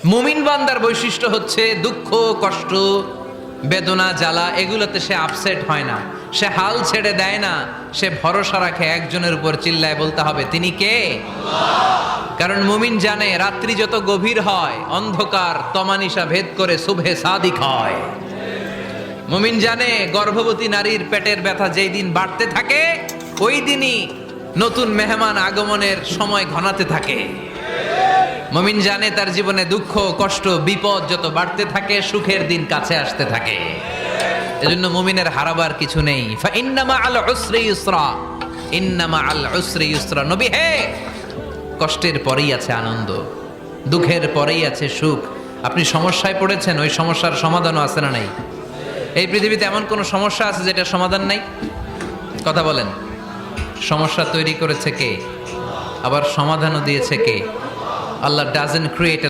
মুমিন বান্দার বৈশিষ্ট্য হচ্ছে দুঃখ কষ্ট বেদনা জ্বালা এগুলোতে সে আপসেট হয় না, সে হাল ছেড়ে দেয় না, সে ভরসা রাখে একজনের উপর। চিল্লায় বলতে হবে তিনি কে? কারণ মুমিন জানে রাত্রি যত গভীর হয় অন্ধকার তমানিসা ভেদ করে শুভে সাদিক হয়। মুমিন জানে গর্ভবতী নারীর পেটের ব্যথা যেই দিন বাড়তে থাকে ওই দিনই নতুন মেহমান আগমনের সময় ঘনাতে থাকে। মুমিন জানে তার জীবনে দুঃখ কষ্ট বিপদ যত বাড়তে থাকে সুখের দিন কাছে আসতে থাকে। এজন্য মুমিনের হারাবার কিছু নেই। ফা ইন্নামা আল উসরি ইউসরা, ইন্নামা আল উসরি ইউসরা। নবী হে, কষ্টের পরেই আছে আনন্দ, দুঃখের পরেই আছে সুখ। আপনি সমস্যায় পড়েছেন, ওই সমস্যার সমাধানও আছে না নাই? এই পৃথিবীতে এমন কোন সমস্যা আছে যেটার সমাধান নাই? কথা বলেন। সমস্যা তৈরি করেছে কে? আবার সমাধানও দিয়েছে কে? আল্লাহ ডাজন্ট ক্রিয়েট